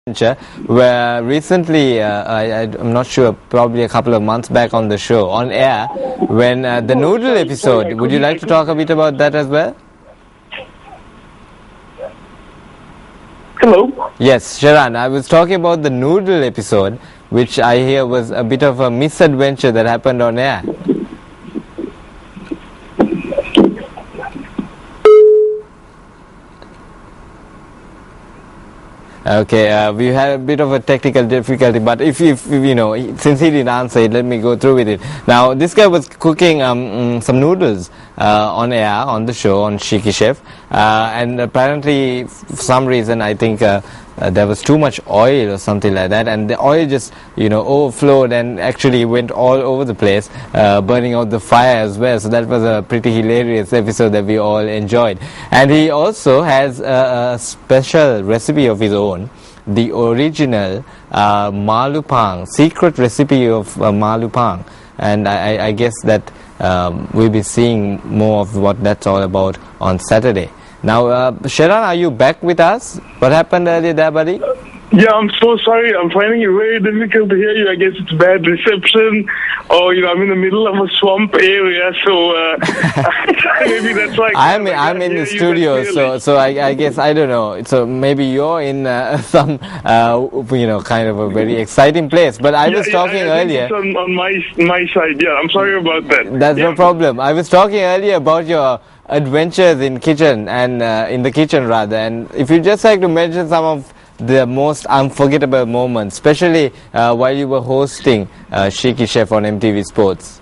where recently, I'm not sure, probably a couple of months back on the show, on air, when the noodle episode, would you like to talk a bit about that as well? Hello? Yes, Sharan, I was talking about the noodle episode, which I hear was a bit of a misadventure that happened on air. Okay, we had a bit of a technical difficulty, but if you know, since he didn't answer it, let me go through with it. Now, this guy was cooking some noodles on air on the show on Shiki Chef, and apparently, for some reason, I think there was too much oil or something like that, and the oil just overflowed and actually went all over the place, burning out the fire as well. So that was a pretty hilarious episode that we all enjoyed. And he also has a special recipe of his own, the original malupang, secret recipe of malupang, and I guess that we'll be seeing more of what that's all about on Saturday. Now, Sharan, are you back with us? What happened earlier there, buddy? Yeah, I'm so sorry. I'm finding it very difficult to hear you. I guess it's bad reception, or I'm in the middle of a swamp area, so maybe that's why. I'm in the studio, so I guess I don't know. So maybe you're in some kind of a very exciting place. But I was talking earlier. It's on my side. Yeah, I'm sorry about that. That's no problem. I was talking earlier about your adventures in kitchen and in the kitchen rather, and if you just like to mention some of the most unforgettable moments, especially while you were hosting Shiki Chef on MTV Sports.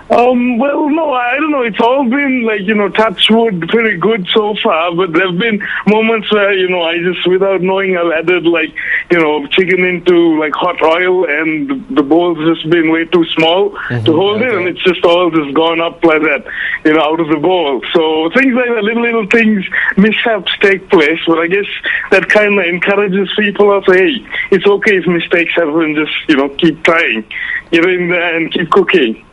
Well, no, I don't know. It's all been touch wood, pretty good so far. But there've been moments where, I just, without knowing, I've added chicken into hot oil, and the bowl's just been way too small to hold it, and it's just all just gone up like that, out of the bowl. So things like that, little things, mishaps take place. But I guess that kind of encourages people to say, hey, it's okay if mistakes happen. Just keep trying, get in there and keep cooking.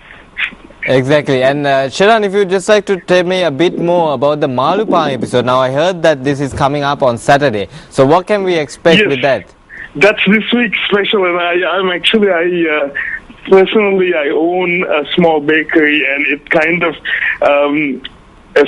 Exactly. And Sharan, if you'd just like to tell me a bit more about the Malupang episode. Now, I heard that this is coming up on Saturday. So what can we expect with that? That's this week's special, and personally, I own a small bakery, and it kind of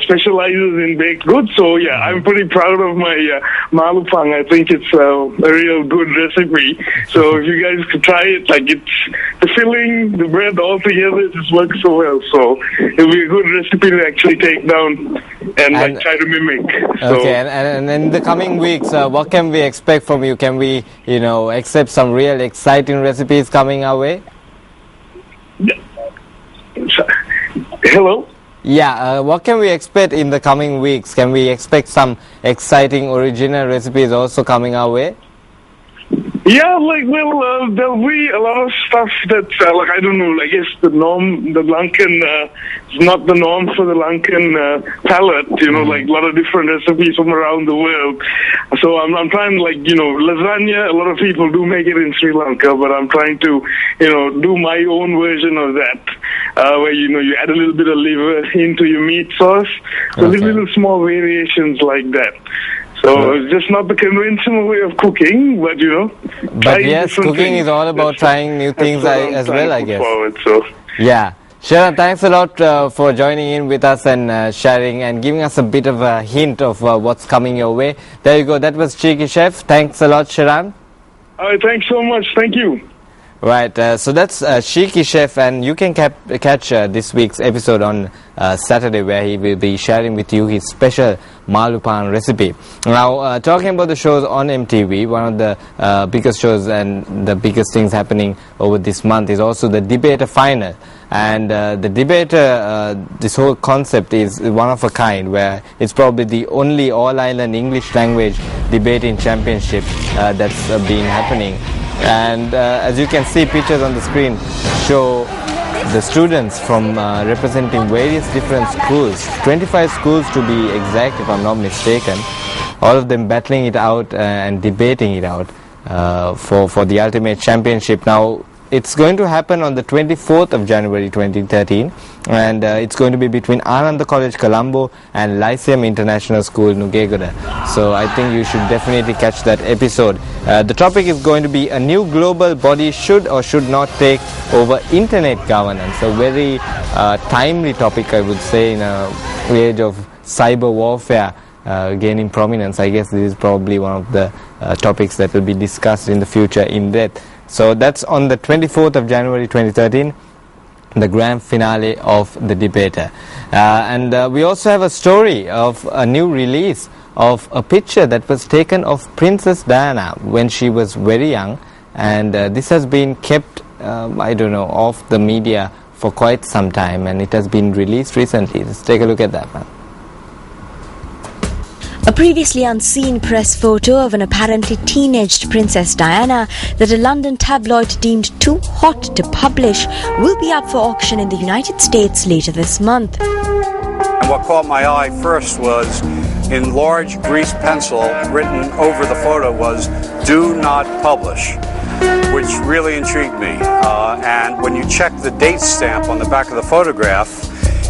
specializes in baked goods. So yeah, I'm pretty proud of my malupang. I think it's a real good recipe. So if you guys could try it, it's the filling, the bread all together, it just works so well. So it'll be a good recipe to actually take down and try to mimic. Okay, and in the coming weeks, what can we expect from you? Can we, accept some real exciting recipes coming our way? Hello? Yeah, what can we expect in the coming weeks? Can we expect some exciting original recipes also coming our way? Yeah, there'll be a lot of stuff that, I don't know, I guess the Lankan, is not the norm for the Lankan palate, a lot of different recipes from around the world. So I'm trying, lasagna, a lot of people do make it in Sri Lanka, but I'm trying to, do my own version of that, where, you add a little bit of liver into your meat sauce. So little small variations like that. So it's just not the conventional way of cooking, but But yes, cooking is all about trying new things as well, I guess. Forward, so. Yeah. Sharan, thanks a lot for joining in with us and sharing and giving us a bit of a hint of what's coming your way. There you go. That was Shiki Chef. Thanks a lot, Sharan. All right, thanks so much. Thank you. Right, so that's Shiki Chef, and you can catch this week's episode on Saturday, where he will be sharing with you his special Malupang recipe. Now, talking about the shows on MTV, one of the biggest shows and the biggest things happening over this month is also the Debater Final. And the Debater, this whole concept is one of a kind, where it's probably the only all-island English language debating championship that's been happening. And as you can see, pictures on the screen show the students from representing various different schools, 25 schools to be exact if I'm not mistaken, all of them battling it out and debating it out for the ultimate championship. Now, it's going to happen on the 24th of January 2013, and it's going to be between Ananda College Colombo and Lyceum International School Nugegoda. So I think you should definitely catch that episode. The topic is going to be a new global body should or should not take over internet governance. A very timely topic, I would say, in a age of cyber warfare gaining prominence. I guess this is probably one of the topics that will be discussed in the future in depth. So that's on the 24th of January 2013, the grand finale of The Debater. And we also have a story of a new release of a picture that was taken of Princess Diana when she was very young, and this has been kept, I don't know, off the media for quite some time, and it has been released recently. Let's take a look at that, man. A previously unseen press photo of an apparently teenaged Princess Diana that a London tabloid deemed too hot to publish will be up for auction in the United States later this month. And what caught my eye first was, in large grease pencil, written over the photo was, "Do not publish," which really intrigued me. And when you check the date stamp on the back of the photograph,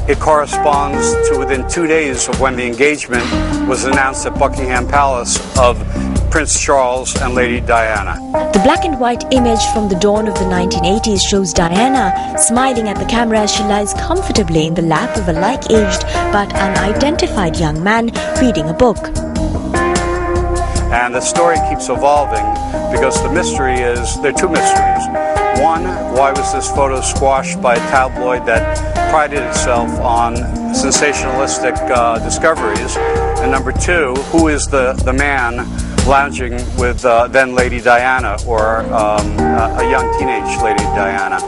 it corresponds to within 2 days of when the engagement was announced at Buckingham Palace of Prince Charles and Lady Diana. The black and white image from the dawn of the 1980s shows Diana smiling at the camera as she lies comfortably in the lap of a like-aged but unidentified young man reading a book. And the story keeps evolving because the mystery is, there are two mysteries. One, why was this photo squashed by a tabloid that prided itself on sensationalistic discoveries? And number two, who is the man lounging with then Lady Diana, or a young teenage Lady Diana?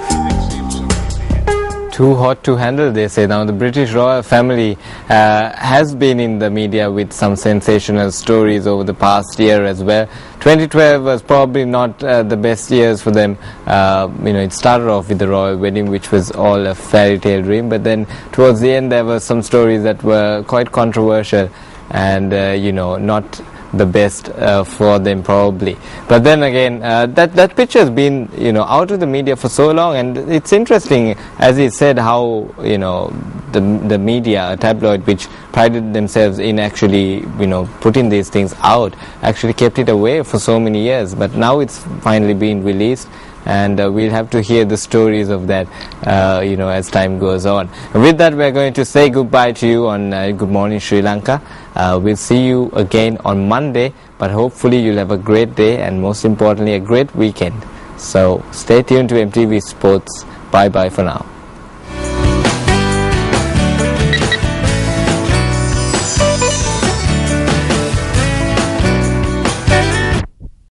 Too hot to handle, they say. Now, the British royal family has been in the media with some sensational stories over the past year as well. 2012 was probably not the best years for them. It started off with the royal wedding, which was all a fairy tale dream, but then towards the end there were some stories that were quite controversial and not the best for them probably. But then again, that picture has been out of the media for so long, and it's interesting, as he said, how the media, a tabloid which prided themselves in actually putting these things out, actually kept it away for so many years. But now it's finally been released, and we'll have to hear the stories of that as time goes on. With that, we're going to say goodbye to you on Good Morning Sri Lanka. We'll see you again on Monday, but hopefully you'll have a great day and most importantly a great weekend. So stay tuned to MTV Sports. Bye bye for now.